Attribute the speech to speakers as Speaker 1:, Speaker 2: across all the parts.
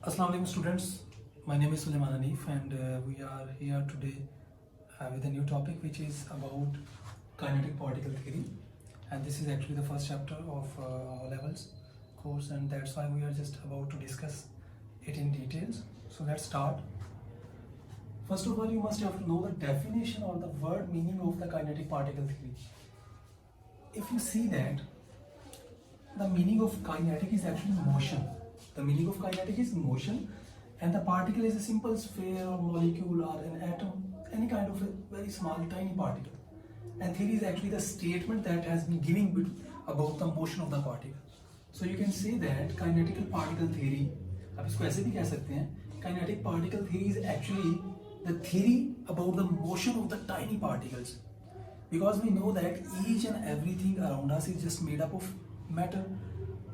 Speaker 1: Assalamu alaikum students, my name is Sulaiman Hanif and we are here today with a new topic which is about kinetic particle theory, and this is actually the first chapter of our levels course, and that's why we are just about to discuss it in details. So let's start. First of all, you must have to know the definition or the word meaning of the kinetic particle theory. If you see that the meaning of kinetic is actually motion. The meaning of kinetic is motion, and the particle is a simple sphere or molecule or an atom, any kind of a very small tiny particle. And theory is actually the statement that has been given about the motion of the particle. So you can say that kinetic particle theory, आप इसको ऐसे भी कह सकते हैं, kinetic particle theory is actually the theory about the motion of the tiny particles. Because we know that each and everything around us is just made up of matter,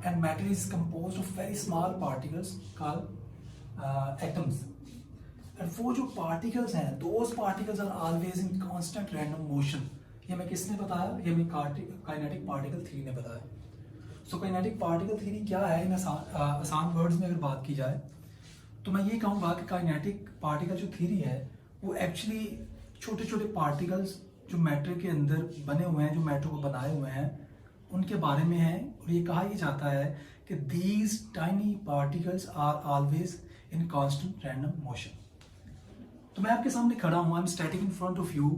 Speaker 1: and matter is composed of very small particles called atoms. And वो जो particles हैं, those particles are always in constant random motion. ये मैं किसने बताया? ये मैं kinetic particle theory ने बताया. So kinetic particle theory क्या है? इन आसान words में अगर बात की जाए तो मैं ये कहूँगा कि kinetic particle जो theory है वो actually छोटे छोटे particles जो मैटर के अंदर बने हुए हैं, जो मैटर को बनाए हुए हैं, उनके बारे में है. और ये कहा जाता है कि these tiny particles are always in constant random motion. तो मैं आपके सामने खड़ा हूँ, I'm static in front of you.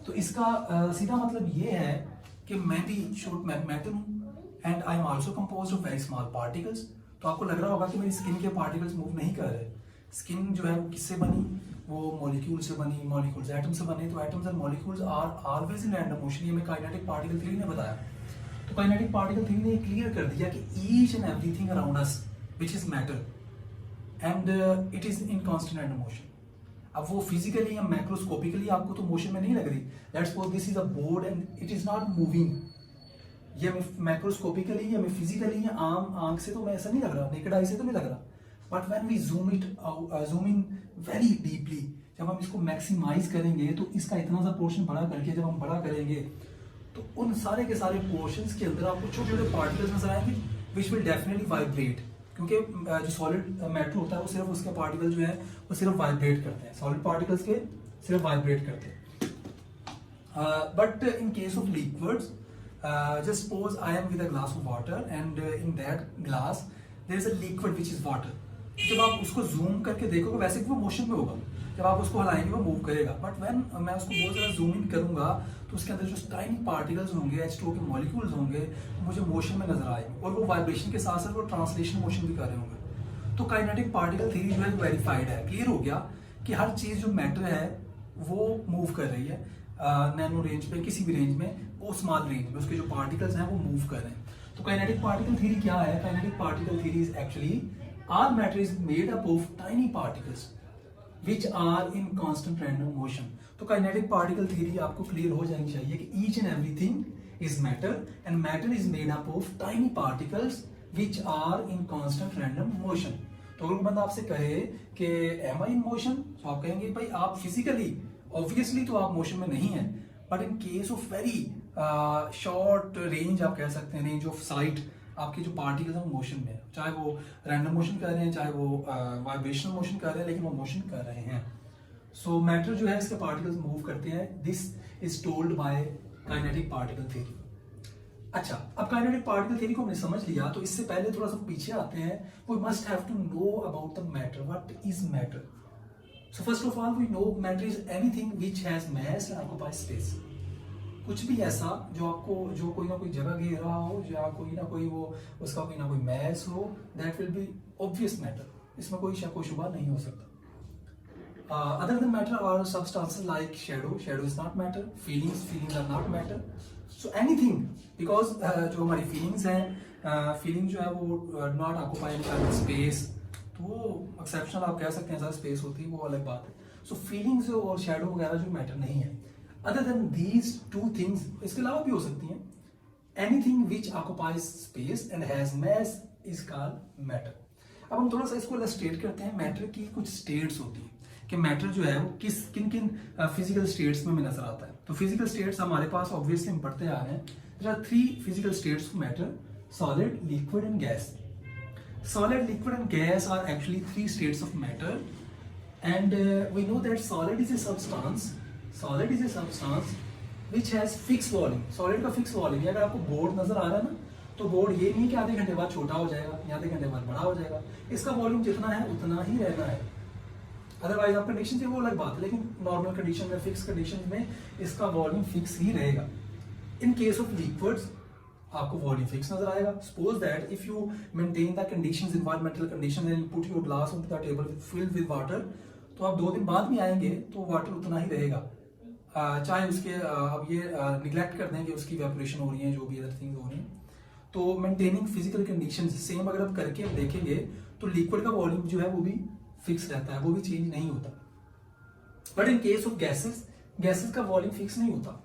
Speaker 1: तो इसका सीधा मतलब ये है कि मैं भी शॉर्ट मैटर हूँ and I am also composed of very small particles. तो आपको लग रहा होगा कि मेरी स्किन के पार्टिकल्स मूव नहीं कर रहे. स्किन जो है वो किससे बनी? वो मॉलिक्यूल से बनी, मॉलिक्यूल्स एटम से बने. तो atoms and molecules are always in random motion. ये मैं काइनेटिक पार्टिकल थ्योरी ने बताया. तो काइनेटिक पार्टिकल थ्योरी ने क्लियर कर दिया कि each and everything around us which is matter and it is in constant random motion. अब वो फिजिकली या मैक्रोस्कोपिकली आपको तो मोशन में नहीं लग रही. Let's suppose this is a board and it is not moving. ये मैं मैक्रोस्कोपिकली या मैं फिजिकली या आम आंख से तो मैं ऐसा नहीं लग रहा, नेकेड आई से तो नहीं लग रहा. But when we zoom in very deeply, जब हम इसको मैक्सिमाइज करेंगे तो इसका इतना सा पोर्शन बड़ा करके जब हम बड़ा करेंगे तो उन सारे के सारे पोर्शंस के अंदर आपको छोटे छोटे पार्टिकल्स नजर आएंगे विच विल डेफिनेटली वाइब्रेट. क्योंकि जो सॉलिड मैटर होता है वो सिर्फ उसके पार्टिकल जो है वो सिर्फ वाइब्रेट करते हैं. सॉलिड पार्टिकल्स के सिर्फ वाइब्रेट करते हैं. But in case of liquids, just suppose I am with a glass of water and in that glass there is a liquid which is water. जब आप उसको जूम करके देखोगे वैसे वो मोशन में होगा, जब आप उसको हलाएंगे वो मूव करेगा. बट व्हेन मैं उसको बहुत ज़्यादा जूम इन करूंगा तो उसके अंदर जो टाइनी पार्टिकल्स होंगे, H2O के मॉलिक्यूल्स होंगे, मुझे मोशन में नजर आएंगे और वो वाइब्रेशन के साथ साथ वो ट्रांसलेशन मोशन भी कर रहे होंगे. तो काइनेटिक पार्टिकल थ्योरी जो है वेरीफाइड है, क्लियर हो गया कि हर चीज़ जो मैटर है वो मूव कर रही है नैनो रेंज पे, किसी भी रेंज में, वो स्मॉल रेंज में उसके जो पार्टिकल्स हैं वो मूव कर रहे हैं. तो काइनेटिक पार्टिकल थ्योरी क्या है? Kinetic particle theory is actually all matter is made up of tiny particles which are in constant random motion. तो kinetic particle theory आपको clear हो जानी चाहिए कि each and everything is matter and matter is made up of tiny particles which are in constant random motion. तो अगर बंदा आपसे कहे कि am I in motion, तो आप कहेंगे भाई आप physically obviously तो आप motion में नहीं हैं, but in case of very short range आप कह सकते हैं, range of sight, आपके जो पार्टिकल्स हैं वो मोशन में है. चाहे वो रैंडम मोशन कर रहे हैं, चाहे वो वाइब्रेशनल मोशन कर रहे हैं, लेकिन वो मोशन कर रहे हैं. सो मैटर जो है इसके पार्टिकल्स मूव करते हैं. This is told by kinetic particle theory. अच्छा, अब काइनेटिक पार्टिकल थ्योरी को हमने समझ लिया, तो इससे पहले थोड़ा सा पीछे आते हैं. We must have to know about the matter. What is matter? So first of all we know matter is anything which has mass and occupies space. कुछ भी ऐसा जो आपको जो कोई ना कोई जगह घेर रहा हो, या कोई ना कोई वो उसका कोई ना कोई मैस हो, that will be obvious matter. इसमें कोई शक व शुबा नहीं हो सकता. Other than matter are substances like shadow. Shadow is not matter. Feelings are not matter. So anything, because जो हमारी फीलिंग्स हैं, फीलिंग जो है वो not occupy any kind of space. तो वो एक्सेप्शनल आप कह सकते हैं, ज़्यादा स्पेस होती है, वो अलग बात है. सो फीलिंग्स और शैडो वगैरह जो मैटर नहीं है. Other than these two things, इसके अलावा भी हो सकती हैं. Anything which occupies space and has mass is called matter. अब हम थोड़ा सा इसको इलस्ट्रेट करते हैं. मैटर की कुछ स्टेट्स होती हैं कि मैटर जो है वो किन किन फिजिकल स्टेट्स में नजर आता है. तो फिजिकल स्टेट्स हमारे पास ऑब्वियसली हम पढ़ते आ रहे हैं. There are 3 physical states of matter: solid, liquid and gas. Solid, liquid and gas are actually three states of matter, and we know that solid is a substance which has fixed volume. Solid का fixed volume है. अगर आपको board नजर आ रहा है ना, तो board ये नहीं कि आधे घंटे बाद छोटा हो जाएगा या आधे घंटे बाद बड़ा हो जाएगा. इसका वॉल्यूम जितना है उतना ही रहना है. अदरवाइज आप कंडीशन से वो अलग बात है, लेकिन नॉर्मल कंडीशन में, फिक्स कंडीशन में इसका वॉल्यूम फिक्स ही रहेगा. इन केस ऑफ लिक्विड्स आपको वॉल्यूम फिक्स नजर आएगा. Suppose that if you maintain the conditions, environmental conditions, and put your glass on the table filled with water, तो आप 2 दिन बाद भी आएंगे तो वाटर उतना ही रहेगा. चाहे उसके अब ये निगलेक्ट कर दें कि उसकी इवेपोरेशन हो रही है, जो भी अदर थिंग्स हो रही हैं. तो मेंटेनिंग फिजिकल कंडीशंस सेम अगर आप करके देखेंगे तो लिक्विड का वॉल्यूम जो है वो भी फिक्स रहता है, वो भी चेंज नहीं होता. But in case of gases का वॉल्यूम फिक्स नहीं होता.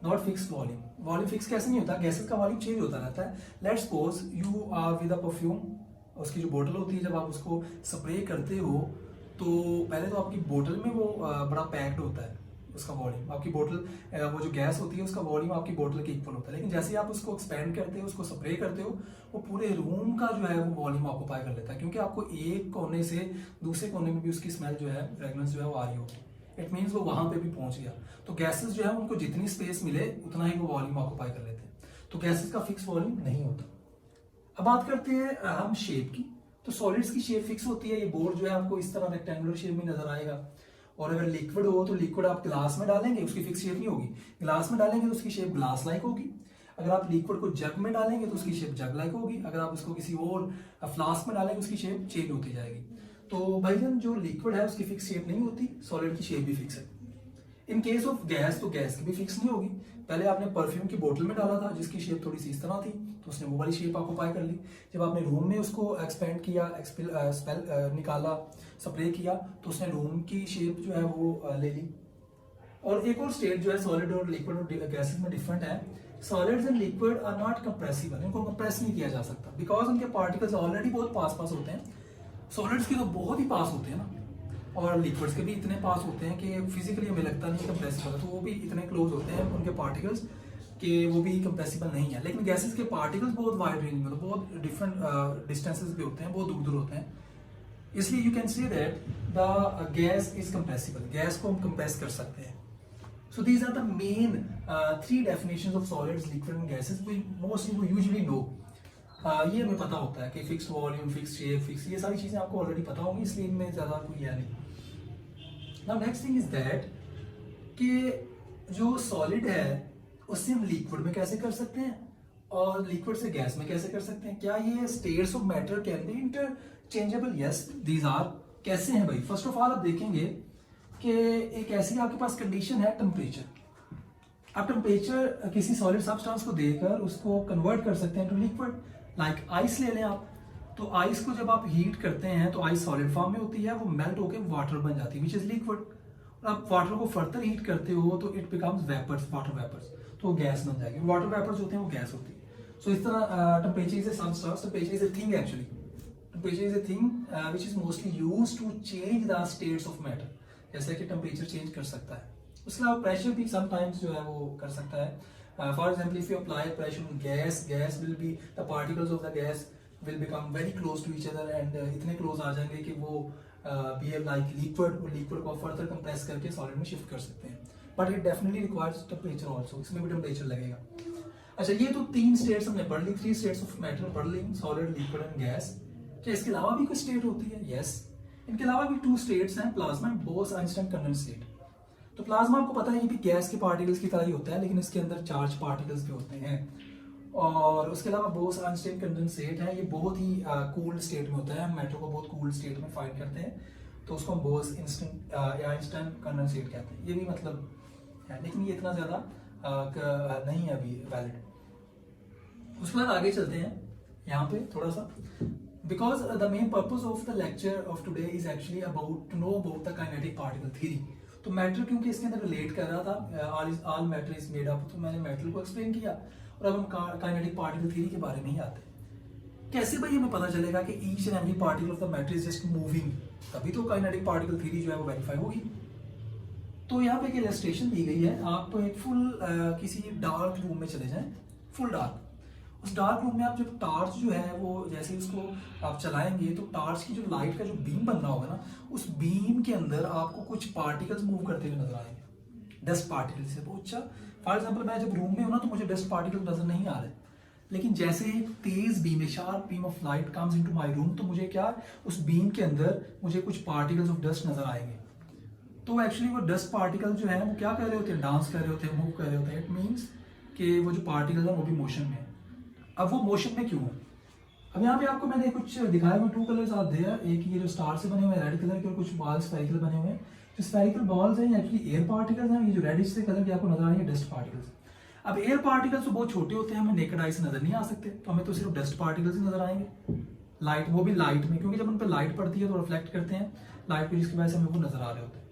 Speaker 1: नॉट फिक्स वॉल्यूम फिक्स कैसे नहीं होता? गैसेस का वॉल्यूम चेंज होता रहता है. Let's suppose you are with a perfume, उसकी जो बोतल होती है, जब आप उसको स्प्रे करते हो तो पहले तो आपकी बोतल में वो बड़ा पैक्ड होता है. उसका वॉल्यूम, आपकी बोतल, वो जो गैस होती है उसका वॉल्यूम आपकी बोतल के इक्वल होता है. लेकिन जैसे आप उसको एक्सपेंड करते हो, उसको स्प्रे करते हो, वो पूरे रूम का जो है वो वॉल्यूम ऑक्यूपाई कर लेता है, क्योंकि आपको एक कोने से दूसरे कोने में भी उसकी स्मेल जो है, फ्रेग्रेंस जो है वो आ रही होगी. इट मीन्स वो वहां पे भी पहुंच गया. तो गैसेस जो है उनको जितनी स्पेस मिले उतना ही वो वॉल्यूम ऑक्यूपाई कर लेते हैं. तो गैसेस का फिक्स वॉल्यूम नहीं होता. अब बात करते हैं हम शेप की. तो सॉलिड्स की शेप फिक्स होती है. ये बोर्ड जो है आपको इस तरह रेक्टेंगुलर शेप में नजर आएगा. और अगर लिक्विड हो तो लिक्विड आप ग्लास में डालेंगे, उसकी फिक्स शेप नहीं होगी. ग्लास में डालेंगे तो उसकी शेप ग्लास लाइक होगी. अगर आप लिक्विड को जग में डालेंगे तो उसकी शेप जग लाइक होगी. अगर आप उसको किसी और फ्लास्क में डालेंगे उसकी शेप चेंज होती जाएगी. तो भाईजान जो लिक्विड है उसकी फिक्स शेप नहीं होती, सॉलिड की शेप भी फिक्स है. इन केस ऑफ गैस, तो गैस की भी फिक्स नहीं होगी. पहले आपने परफ्यूम की बोतल में डाला था जिसकी शेप थोड़ी सी इस तरह थी, तो उसने वो वाली शेप ऑक्यूपाई कर ली. जब आपने रूम में उसको एक्सपेंड किया, निकाला, स्प्रे किया, तो उसने रूम की शेप जो है वो ले ली. और एक और स्टेट जो है सॉलिड और लिक्विड और गैसेस में डिफरेंट है. Solids and liquid are not compressible. इनको कंप्रेस नहीं किया जा सकता बिकॉज उनके पार्टिकल्स ऑलरेडी बहुत पास होते हैं. सॉलिड्स के तो बहुत ही पास होते हैं ना, और लिक्विड्स के भी इतने पास होते हैं कि फिजिकली हमें लगता नहीं कंप्रेसिबल है. तो वो भी इतने क्लोज होते हैं उनके पार्टिकल्स कि वो भी कंप्रेसिबल नहीं है. लेकिन गैसेस के पार्टिकल्स बहुत वाइड रेंज में, बहुत डिफरेंट डिस्टेंसेस पे होते हैं, बहुत दूर दूर होते हैं. इसलिए you can say that the gas is compressible. Gas को हम कंप्रेस कर सकते हैं. So these are the main 3 definitions of solids, liquid and gases. We mostly usually know, ये हमें पता होता है कि fix volume, fix shape, fix, ये सारी चीजें आपको ऑलरेडी पता होंगी, इसलिए इनमें ज्यादा कोई है नहीं. Now next thing is that कि जो सॉलिड है उससे हम लिक्विड में कैसे कर सकते हैं और लिक्विड से गैस में कैसे कर सकते हैं. क्या ये states of matter can be interchangeable? Yes, these are. कैसे हैं भाई? फर्स्ट ऑफ ऑल आप देखेंगे कि एक ऐसी आपके पास कंडीशन है टेम्परेचर. आप टेम्परेचर किसी सॉलिड सब्सटेंस को देकर उसको कन्वर्ट कर सकते हैं टू लिक्विड. लाइक आइस ले लें आप, तो आइस को जब आप हीट करते हैं तो आइस सॉलिड फॉर्म में होती है, वो मेल्ट होकर वाटर बन जाती है, विच इज लिक्विड. और आप वाटर को फर्दर हीट करते हो तो it becomes vapours, water vapours, तो गैस बन जाएगी. वाटर वेपर्स होते हैं वो गैस होती है. सो इस तरह temperature is a substance, temperature is a thing actually. Temperature is a thing which is mostly used to change the states of matter. जैसे कि टेम्परेचर चेंज कर सकता है. उसके अलावा प्रेशर भी समटाइम्स जो है वो कर सकता है. For example if you apply pressure on gas, gas will be, the particles of the gas will become very close to each other and इतने क्लोज आ जाएंगे कि वो बिहेव लाइक लिक्विड, और लिक्विड को फर्दर कंप्रेस करके solid में shift कर सकते हैं. But it definitely requires temperature also. इसमें भी टेम्परेचर लगेगा. अच्छा, ये तो 3 स्टेट्स हमने पढ़ ली, 3 स्टेट्स ऑफ मैटर पढ़ ली, सॉलिड, लिक्विड एंड गैस. क्या इसके अलावा भी कोई स्टेट होती है? यस, इनके अलावा भी 2 स्टेट्स हैं, plasma and boss Einstein condensate. तो प्लाज्मा आपको पता है ये भी गैस के पार्टिकल्स की तरह ही होता है, लेकिन इसके अंदर चार्ज पार्टिकल्स भी होते हैं. और उसके अलावा बोस आइंस्टाइन कंडेंसेट है, ये बहुत ही कूल स्टेट में होता है. हम मैटर को बहुत कूल स्टेट में फाइंड करते हैं, तो उसको हम बोस आइंस्टाइन कंडेंसेट कहते हैं. ये भी मतलब है, लेकिन ये इतना ज्यादा नहीं है अभी वैलिड. उसके बाद आगे चलते हैं यहाँ पे थोड़ा सा, because the main purpose of the lecture of today is actually about to know about the kinetic particle theory. तो मैटर क्योंकि इसके अंदर रिलेट कर रहा था, all matter is made up, तो मैंने मैटर को एक्सप्लेन किया. और अब हम काइनेटिक पार्टिकल थ्योरी के बारे में ही आते हैं. कैसे भाई हमें पता चलेगा कि each and every particle of the matter is just moving? तभी तो काइनेटिक पार्टिकल थ्योरी जो है वो वेरीफाई होगी. तो यहाँ पे एक इलस्ट्रेशन दी गई है. आप तो एक फुल किसी डार्क रूम में चले जाएं, फुल डार्क, उस डार्क रूम में आप जब टार्च जो है वो जैसे उसको आप चलाएंगे तो टार्च की जो लाइट का जो बीम बन रहा होगा ना, उस बीम के अंदर आपको कुछ पार्टिकल्स मूव करते हुए नजर आएंगे, डस्ट पार्टिकल्स से। बहुत अच्छा, फॉर एग्जाम्पल मैं जब रूम में हूँ ना तो मुझे डस्ट पार्टिकल नजर नहीं आ रहे, लेकिन जैसे ही तेज beam, sharp beam of light comes into my room, तो मुझे क्या, उस बीम के अंदर मुझे कुछ पार्टिकल्स ऑफ डस्ट नजर आएंगे। तो एक्चुअली वो डस्ट पार्टिकल जो है वो क्या कर रहे होते हैं, डांस कर रहे होते हैं, मूव कर रहे होते हैं। इट मीन्स कि वो जो पार्टिकल्स हैं वो भी मोशन में है। अब वो मोशन में क्यों है? अब यहाँ पे आपको मैंने कुछ दिखाए हुए 2 कलर्स आते हैं, एक ये जो स्टार से बने हुए हैं रेड कलर के, और कुछ बॉल स्फेरिकल बने हुए हैं। जो स्फेरिकल बॉल्स हैं एक्चुअली एयर पार्टिकल्स हैं, ये जो रेडिश से कलर के आपको नजर आ रही है डस्ट पार्टिकल्स। अब एयर पार्टिकल्स तो बहुत छोटे होते हैं, हमें नेकेड आई से नजर नहीं आ सकते, तो हमें तो सिर्फ डस्ट पार्टिकल्स ही नजर आएंगे, लाइट, वो भी लाइट में, क्योंकि जब उन पर लाइट पड़ती है तो रिफ्लेक्ट करते हैं लाइट को, जिसकी वजह से हमें वो नजर आ रहे होते हैं।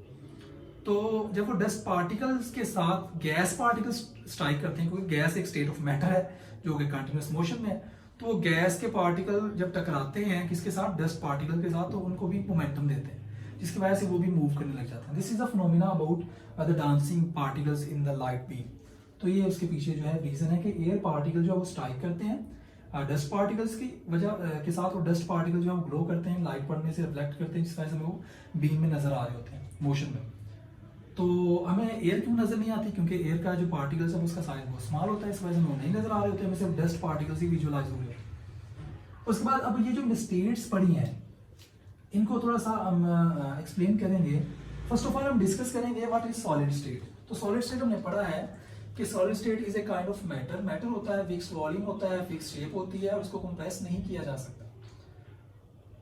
Speaker 1: तो जब वो डस्ट पार्टिकल्स के साथ गैस पार्टिकल्स स्ट्राइक करते हैं, क्योंकि गैस एक स्टेट ऑफ मैटर है जो कि कंटिन्यूअस मोशन में है, तो गैस के पार्टिकल जब टकराते हैं किसके साथ, डस्ट पार्टिकल के साथ, तो उनको भी मोमेंटम देते हैं, जिसकी वजह से वो भी मूव करने लग जाते हैं। This is the phenomena about the dancing particles in the light beam. तो ये उसके पीछे जो है रीजन है कि एयर पार्टिकल जो है वो स्ट्राइक करते हैं डस्ट पार्टिकल्स की वजह के साथ, और डस्ट पार्टिकल जो है वो ग्लो करते हैं, लाइट पड़ने से रिफ्लेक्ट करते हैं, जिस वजह से वो बीम में नजर आ रहे होते हैं मोशन में। तो हमें एयर क्यों नजर नहीं आती, क्योंकि एयर का जो पार्टिकल्स है उसका साइज बहुत स्मॉल होता है, इस वजह से वो नहीं नजर आ रहे होते, हमें सिर्फ डस्ट पार्टिकल्स ही विजुअलाइज हो रहे होते हैं। उसके बाद अब ये जो स्टेट्स पड़ी हैं इनको थोड़ा सा हम एक्सप्लेन करेंगे। फर्स्ट ऑफ ऑल हम डिस्कस करेंगे व्हाट इज सॉलिड स्टेट। तो सॉलिड स्टेट हमने पढ़ा है कि solid state is a kind of matter. Matter होता है, फिक्स्ड वॉल्यूम होता है, फिक्स्ड शेप होती है, और उसको कंप्रेस नहीं किया जा सकता।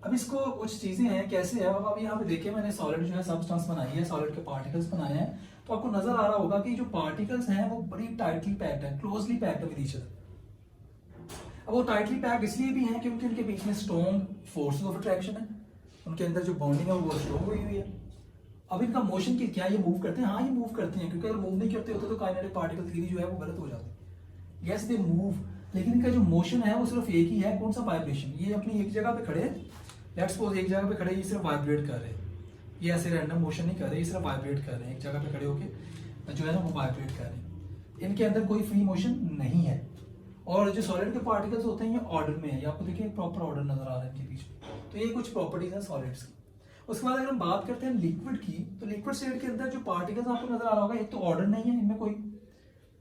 Speaker 1: अब इसको कुछ चीजें हैं कैसे है, अब यहाँ पे देखिए मैंने सॉलिड जो है सब्सटेंस बनाई है, सॉलिड के पार्टिकल्स बनाए हैं, तो आपको नजर आ रहा होगा कि जो पार्टिकल्स हैं वो बड़ी टाइटली पैक्ड है, closely packed with each other. अब वो टाइटली पैक्ड इसलिए भी हैं क्योंकि उनके बीच में स्ट्रॉन्ग फोर्सेस ऑफ अट्रैक्शन है, उनके अंदर जो बॉन्डिंग है वो स्ट्रॉन्ग हुई हुई है। अब इनका मोशन की क्या, ये मूव करते हैं? हाँ, ये मूव करते हैं, क्योंकि अगर मूव नहीं करते होते तो काइनेटिक पार्टिकल थ्योरी जो है वो गलत हो जाती। यस दे मूव, लेकिन इनका जो मोशन है वो सिर्फ एक ही है, कौन सा, वाइब्रेशन। ये अपनी एक जगह पे खड़े, लेट्स सपोज एक जगह पे खड़े, ये सिर्फ वाइब्रेट कर रहे हैं, ये ऐसे रैंडम मोशन नहीं कर रहे, ये सिर्फ वाइब्रेट कर रहे हैं, एक जगह पे खड़े होके जो है ना वो वाइब्रेट कर रहे हैं, इनके अंदर कोई फ्री मोशन नहीं है। और जो सॉलिड के पार्टिकल्स होते हैं ये ऑर्डर में है, ये आपको देखिए प्रॉपर ऑर्डर नजर आ रहा है इनके बीच में। तो ये कुछ प्रॉपर्टीज हैं सॉलिड्स की। उसके बाद अगर हम बात करते हैं लिक्विड की, तो लिक्विड स्टेट के अंदर जो पार्टिकल्स आपको नजर आ रहा होगा, एक तो ऑर्डर नहीं है इनमें कोई,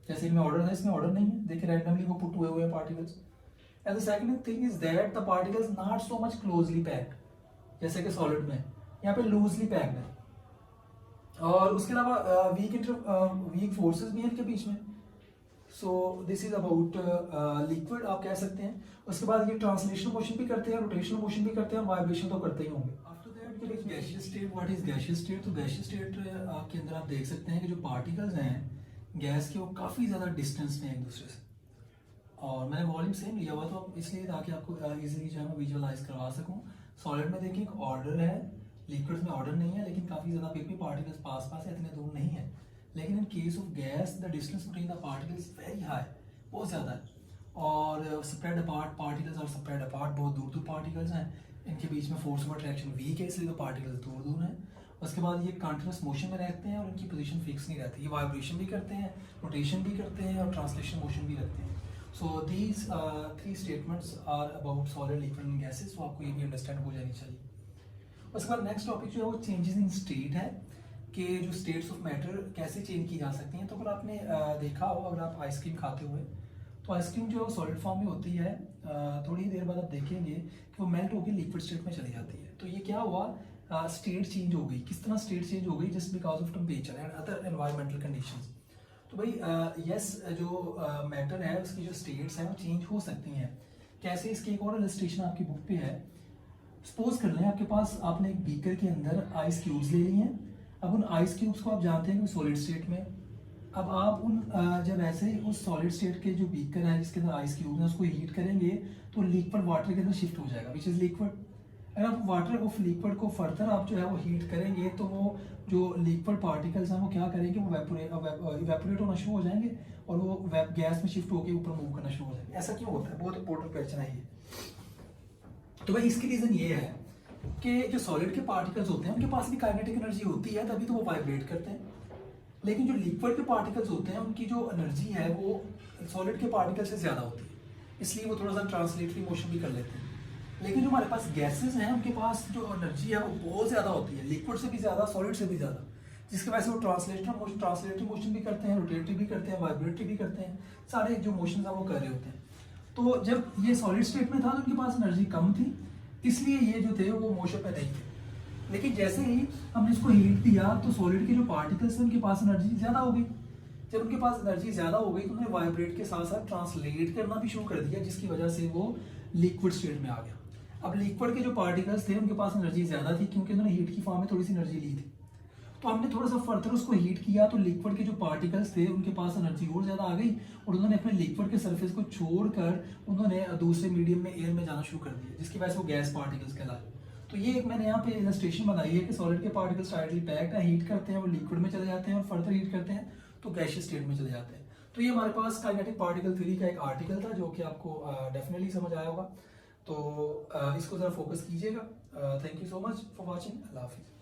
Speaker 1: जैसे इनमें ऑर्डर है इसमें ऑर्डर नहीं है, देखिए रैंडमली वो पुट हुए हैं particles. And the second thing is that the particles not so much closely packed, जैसे कि सॉलिड में यहाँ पे लूजली पैक्ड है। और उसके अलावा वीक फोर्सेस भी हैं इनके बीच में। So this is about liquid आप कह सकते हैं। उसके बाद ये ट्रांसलेशनल मोशन भी करते हैं, रोटेशनल मोशन भी करते हैं, वाइब्रेशन तो करते ही होंगे। After that gaseous state, what is gaseous state? तो गैसियस स्टेट आपके अंदर आप देख सकते हैं कि जो पार्टिकल्स हैं गैस के वो काफ़ी ज़्यादा डिस्टेंस में एक दूसरे से, और मैंने वॉल्यूम सेम लिया हुआ तो इसलिए ताकि आपको इजीली जो है मैं विजुअलाइज करवा सकूँ। सॉलिड में देखिए एक ऑर्डर है, लिक्विड में ऑर्डर नहीं है, लेकिन काफ़ी ज़्यादा फिर भी पार्टिकल्स पास पास है, इतने दूर नहीं है। लेकिन in case of gas the distance between the particles very high, बहुत ज़्यादा है, और स्प्रेड अपार्ट पार्टिकल्स और स्प्रेड अपार्ट, बहुत दूर दूर पार्टिकल्स हैं, इनके बीच में फोर्स ऑफ अट्रैक्शन वीक है, इसलिए तो पार्टिकल्स दूर दूर हैं। उसके बाद ये कंटिन्यूस मोशन में रहते हैं और इनकी पोजीशन फिक्स नहीं रहती, ये वाइब्रेशन भी करते हैं, रोटेशन भी करते हैं, और ट्रांसलेशन मोशन भी रखते हैं। So these 3 statements are about solid, liquid and gases, तो आपको ये भी अंडरस्टैंड हो जानी चाहिए। उसके बाद नेक्स्ट टॉपिक जो है वो चेंजेस इन स्टेट है, कि जो स्टेट्स ऑफ मैटर कैसे चेंज की जा सकती हैं। तो अगर आपने देखा हो, अगर आप आइसक्रीम खाते हुए, तो आइसक्रीम जो है सॉलिड फॉर्म में होती है, थोड़ी देर बाद आप देखेंगे कि वो मेल्ट होकर लिक्विड स्टेट में चली जाती है। तो ये क्या हुआ, स्टेट चेंज हो गई। किस तरह स्टेट चेंज हो गई? Just because of temperature and other environmental conditions. तो भाई यस, जो मैटर है उसकी जो स्टेट्स हैं वो चेंज हो सकती हैं। कैसे? इसकी एक और इलस्ट्रेशन आपकी बुक पे है। सपोज कर लें आपके पास, आपने एक बीकर के अंदर आइस क्यूब्स ले ली हैं। अब उन आइस क्यूब्स को आप जानते हैं कि सॉलिड स्टेट में, अब आप उन जब ऐसे ही उस सॉलिड स्टेट के जो बीकर है जिसके अंदर आइस क्यूब है उसको हीट करेंगे तो लिक्विड वाटर के अंदर शिफ्ट हो जाएगा, विच इज लिक्विड। अगर आप वाटर ऑफ लिक्विड को फर्दर आप जो है वो हीट करेंगे तो वो जो लिक्विड पार्टिकल्स हैं वो क्या करेंगे, वो इवेपोरेट होना शुरू हो जाएंगे और वो गैस में शिफ्ट होकर ऊपर मूव करना शुरू हो जाएंगे। ऐसा क्यों होता है? बहुत इंपॉर्टेंट क्वेश्चन है ये। तो भाई इसकी रीजन ये है कि जो सॉलिड के पार्टिकल्स होते हैं उनके पास भी काइनेटिक एनर्जी होती है, तभी तो वो वाइब्रेट करते हैं। लेकिन जो लिक्विड के पार्टिकल्स होते हैं उनकी जो एनर्जी है वो सॉलिड के पार्टिकल से ज्यादा होती है। इसलिए वो थोड़ा सा ट्रांसलेटरी मोशन भी कर लेते हैं। लेकिन जो हमारे पास गैसेज हैं उनके पास जो एनर्जी है वो बहुत ज़्यादा होती है, लिक्विड से भी ज़्यादा, सॉलिड से भी ज़्यादा, जिसकी वजह से वो ट्रांसलेटरी मोशन भी करते हैं, रोटेटरी भी करते हैं, वाइब्रेटरी भी करते हैं, सारे जो मोशन है वो कर रहे होते हैं। तो जब ये सॉलिड स्टेट में था तो उनके पास एनर्जी कम थी, इसलिए ये जो थे वो मोशन पे नहीं थे। लेकिन जैसे ही हमने इसको हीट दिया तो सॉलिड के जो पार्टिकल्स हैं उनके पास एनर्जी ज़्यादा हो गई। जब उनके पास एनर्जी ज़्यादा हो गई तो उन्होंने वाइब्रेट के साथ साथ ट्रांसलेट करना भी शुरू कर दिया, जिसकी वजह से वो लिक्विड स्टेट में आ गया। अब लिक्विड के जो पार्टिकल्स थे उनके पास एनर्जी ज़्यादा थी, क्योंकि उन्होंने हीट की फॉर्म में थोड़ी सी एनर्जी ली थी। तो हमने थोड़ा सा फर्दर उसको हीट किया तो लिक्विड के जो पार्टिकल्स थे उनके पास एनर्जी और ज़्यादा आ गई, और उन्होंने अपने लिक्विड के सरफेस को छोड़कर उन्होंने दूसरे मीडियम में एयर में जाना शुरू कर दिया, जिसकी वजह से वो गैस पार्टिकल्स कहलाए। तो ये एक मैंने यहाँ पे इलस्ट्रेशन बनाई है कि सॉलिड के पार्टिकल्स टाइटली पैक्ड है, हीट करते हैं वो लिक्विड में चले जाते हैं, और फर्दर हीट करते हैं तो गैसियस स्टेट में चले जाते हैं। तो ये हमारे पास काइनेटिक पार्टिकल थ्योरी का एक आर्टिकल था जो कि आपको डेफिनेटली समझ आया होगा। तो इसको ज़रा फोकस कीजिएगा। Thank you so much for watching. अल्लाह हाफिज़।